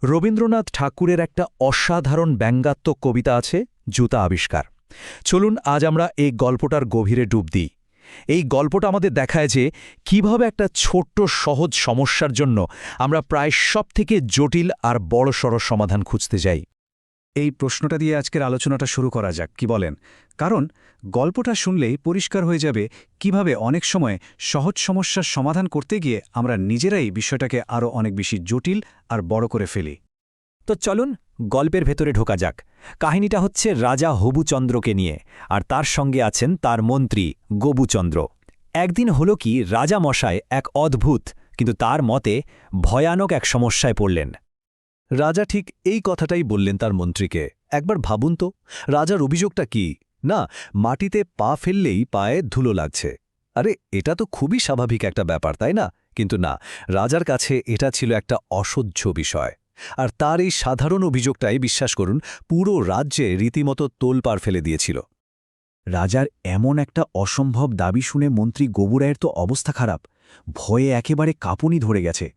রবীন্দ্রনাথ ঠাকুরের একটা অসাধারণ ব্যঙ্গাত্মক কবিতা আছে জুতা আবিষ্কার। চলুন আজ আমরা এই গল্পটার গভীরে ডুব দিই। এই গল্পটা আমাদের দেখায় যে কিভাবে একটা ছোট্ট সহজ সমস্যার জন্য আমরা প্রায় সবথেকে জটিল আর বড়সড় সমাধান খুঁজতে যাই। এই প্রশ্নটা দিয়ে আজকের আলোচনাটা শুরু করা যাক, কি বলেন? কারণ গল্পটা শুনলেই পরিষ্কার হয়ে যাবে কিভাবে অনেক সময় সহজ সমস্যার সমাধান করতে গিয়ে আমরা নিজেরাই বিষয়টাকে আরও অনেক বেশি জটিল আর বড় করে ফেলি। তো চলুন গল্পের ভেতরে ঢোকা যাক। কাহিনীটা হচ্ছে রাজা হবুচন্দ্রকে নিয়ে, আর তার সঙ্গে আছেন তার মন্ত্রী গবুচন্দ্র। একদিন হল কি, রাজা মশাই এক অদ্ভুত কিন্তু তার মতে ভয়ানক এক সমস্যায় পড়লেন। রাজা ঠিক এই কথাটাই বললেন তার মন্ত্রীকে। একবার ভাবুন তো, রাজার অভিযোগটা কি? না, মাটিতে পা ফেললেই পায়ে ধুলো লাগছে। আরে এটা তো খুবই স্বাভাবিক একটা ব্যাপার, তাই না? কিন্তু না, রাজার কাছে এটা ছিল একটা অসহ্য বিষয়। আর তার এই সাধারণ অভিযোগটাই, বিশ্বাস করুন, পুরো রাজ্যে রীতিমতো তোলপাড় ফেলে দিয়েছিল। রাজার এমন একটা অসম্ভব দাবি শুনে মন্ত্রী গবুরায়ের তো অবস্থা খারাপ। ভয়ে একেবারে কাঁপুনি ধরে গেছে।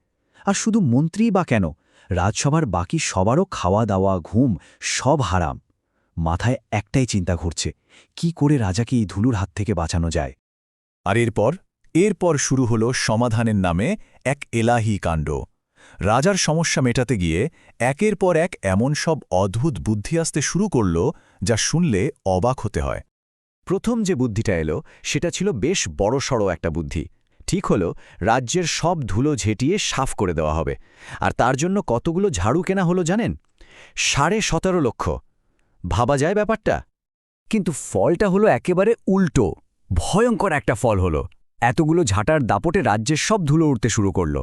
আর শুধু মন্ত্রীই বা কেন, রাজসভার বাকি সবারও খাওয়া দাওয়া ঘুম সব হারাম। মাথায় একটাই চিন্তা ঘুরছে, কি করে রাজাকে এই ধুলোর হাত থেকে বাঁচানো যায়। আর এরপর শুরু হল সমাধানের নামে এক এলাহি কাণ্ড। রাজার সমস্যা মেটাতে গিয়ে একের পর এক এমন সব অদ্ভুত বুদ্ধি আসতে শুরু করল যা শুনলে অবাক হতে হয়। প্রথম যে বুদ্ধিটা এলো সেটা ছিল বেশ বড়সড় একটা বুদ্ধি। ঠিক হলো, রাজ্যের সব ধুলো ঝেঁটিয়ে সাফ করে দেওয়া হবে। আর তার জন্য কতগুলো ঝাড়ু কেনা হলো জানেন? 17.5 লক্ষ। ভাবা যায় ব্যাপারটা? কিন্তু ফলটা হলো একেবারে উল্টো। ভয়ঙ্কর একটা ফল হলো। এতগুলো ঝাঁটার দাপটে রাজ্যের সব ধুলো উঠতে শুরু করল,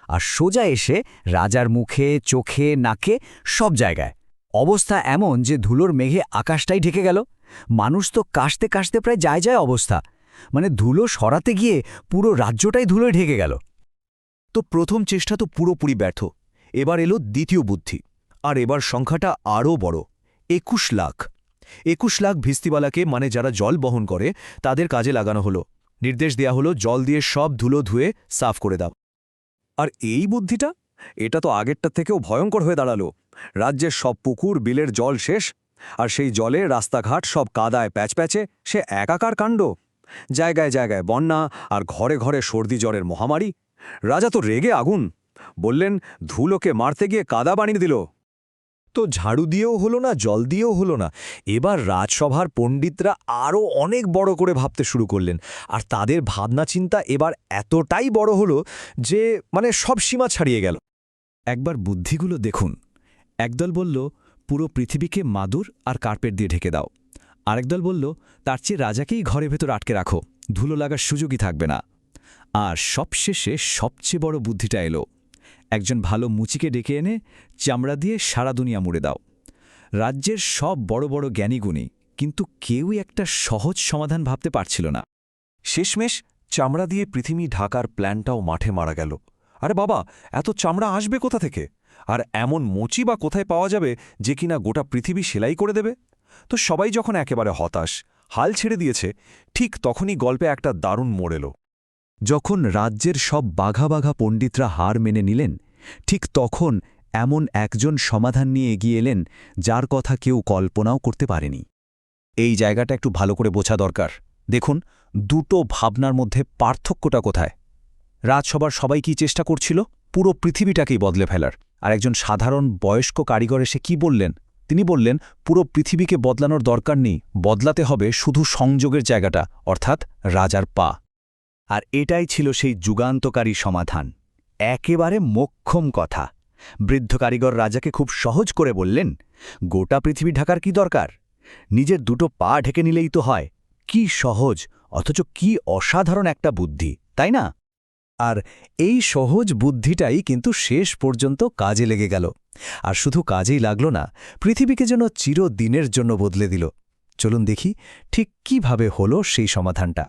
আর সোজা এসে রাজার মুখে, চোখে, নাকে, সব জায়গায়। অবস্থা এমন যে ধুলোর মেঘে আকাশটাই ঢেকে গেল। মানুষ তো কাশতে কাশতে প্রায় যায় অবস্থা। মানে ধুলো সরাতে গিয়ে পুরো রাজ্যটাই ধুলোয় ঢেকে গেল। তো প্রথম চেষ্টা তো পুরোপুরি ব্যর্থ। এবার এলো দ্বিতীয় বুদ্ধি, আর এবার সংখ্যাটা আরও বড়। 21 লাখ। 21 লাখ ভিস্তিওয়ালাকে, মানে যারা জল বহন করে, তাদের কাজে লাগানো হলো। নির্দেশ দেয়া হলো জল দিয়ে সব ধুলো ধুয়ে সাফ করে দাও। আর এই বুদ্ধিটা, এটা তো আগেরটা থেকেও ভয়ঙ্কর হয়ে দাঁড়ালো। রাজ্যের সব পুকুর বিলের জল শেষ, আর সেই জলে রাস্তাঘাট সব কাদায় প্যাচপ্যাচে, সে একাকার কাণ্ড। জায়গায় জায়গায় বন্যা, আর ঘরে ঘরে সর্দি জ্বরের মহামারী। রাজা তো রেগে আগুন। বললেন, ধুলোকে মারতে গিয়ে কাদা বানিয়ে দিল। তো ঝাড়ু দিয়েও হলো না, জল দিয়েও হলো না। এবার রাজসভার পণ্ডিতরা আরও অনেক বড় করে ভাবতে শুরু করলেন। আর তাদের ভাবনা চিন্তা এবার এতটাই বড় হলো যে সব সীমা ছাড়িয়ে গেল। একবার বুদ্ধিগুলো দেখুন। একদল বলল, পুরো পৃথিবীকে মাদুর আর কার্পেট দিয়ে ঢেকে দাও। আরেকদল বলল, তার চেয়ে রাজাকেই ঘরের ভেতর আটকে রাখো, ধুলো লাগার সুযোগই থাকবে না। আর সবশেষে সবচেয়ে বড় বুদ্ধিটা এলো। একজন ভালো মুচিকে ডেকে এনে চামড়া দিয়ে সারা দুনিয়া মুড়ে দাও। রাজ্যের সব বড় বড় জ্ঞানীগুণী, কিন্তু কেউই একটা সহজ সমাধান ভাবতে পারছিল না। শেষমেশ চামড়া দিয়ে পৃথিবী ঢাকার প্ল্যানটাও মাঠে মারা গেল। আরে বাবা, এত চামড়া আসবে কোথা থেকে? আর এমন মুচি বা কোথায় পাওয়া যাবে যে কিনা গোটা পৃথিবী সেলাই করে দেবে? তো সবাই যখন একেবারে হতাশ, হাল ছেড়ে দিয়েছে, ঠিক তখনই গল্পে একটা দারুণ মোড় এলো। যখন রাজ্যের সব বাঘা বাঘা পণ্ডিতরা হার মেনে নিলেন, ঠিক তখন এমন একজন সমাধান নিয়ে এগিয়ে এলেন যার কথা কেউ কল্পনাও করতে পারেনি। এই জায়গাটা একটু ভালো করে বোঝা দরকার। দেখুন, দুটো ভাবনার মধ্যে পার্থক্যটা কোথায়। রাজসভার সবাই কি চেষ্টা করছিল? পুরো পৃথিবীটাকেই বদলে ফেলার। আর একজন সাধারণ বয়স্ক কারিগর এসে কি বললেন? তিনি বললেন, পুরো পৃথিবীকে বদলানোর দরকার নেই, বদলাতে হবে শুধু সংযোগের জায়গাটা, অর্থাৎ রাজার পা। আর এটাই ছিল সেই যুগান্তকারী সমাধান। একেবারে মোক্ষম কথা। বৃদ্ধ কারিগর রাজাকে খুব সহজ করে বললেন, গোটা পৃথিবী ঢাকার কি দরকার? নিজের দুটো পা ঢেকে নিলেই তো হয়। কি সহজ, অথচ কি অসাধারণ একটা বুদ্ধি, তাই না? আর এই সহজ বুদ্ধিটাই কিন্তু শেষ পর্যন্ত কাজে লেগে গেল। আর শুধু কাজেই লাগল না, পৃথিবীকে যেন চিরদিনের জন্য বদলে দিল। চলুন দেখি ঠিক কিভাবে হলো সেই সমাধানটা।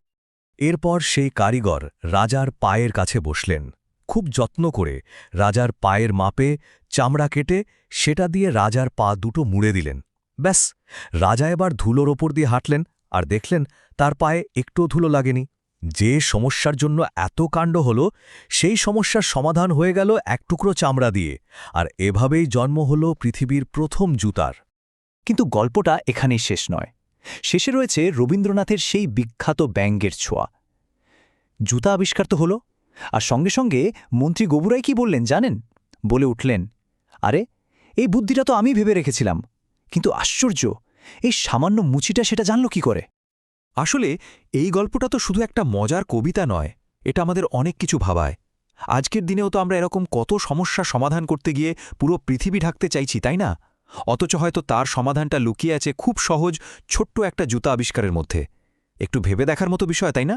এরপর সেই কারিগর রাজার পায়ের কাছে বসলেন। খুব যত্ন করে রাজার পায়ের মাপে চামড়া কেটে সেটা দিয়ে রাজার পা দুটো মুড়ে দিলেন। ব্যাস, রাজা এবার ধুলোর ওপর দিয়ে হাঁটলেন, আর দেখলেন তার পায়ে একটুও ধুলো লাগেনি। যে সমস্যার জন্য এত কাণ্ড হল সেই সমস্যার সমাধান হয়ে গেল এক টুকরো চামড়া দিয়ে, আর এভাবেই জন্ম হল পৃথিবীর প্রথম জুতার। কিন্তু গল্পটা এখানেই শেষ নয়। শেষে রয়েছে রবীন্দ্রনাথের সেই বিখ্যাত ব্যঙ্গের ছোঁয়া। জুতা আবিষ্কার তো হলো, আর সঙ্গে সঙ্গে মন্ত্রী গবুরাই কি বললেন জানেন? বলে উঠলেন, আরে এই বুদ্ধিটা তো আমি ভেবে রেখেছিলাম, কিন্তু আশ্চর্য, এই সামান্য মুচিটা সেটা জানল কি করে? আসলে এই গল্পটা তো শুধু একটা মজার কবিতা নয়, এটা আমাদের অনেক কিছু ভাবায়। আজকের দিনেও তো আমরা এরকম কত সমস্যা সমাধান করতে গিয়ে পুরো পৃথিবী ঢাকতে চাইছি, তাই না? অথচ হয়তো তার সমাধানটা লুকিয়ে আছে খুব সহজ ছোট্ট একটা জুতা আবিষ্কারের মধ্যে। একটু ভেবে দেখার মতো বিষয়, তাই না?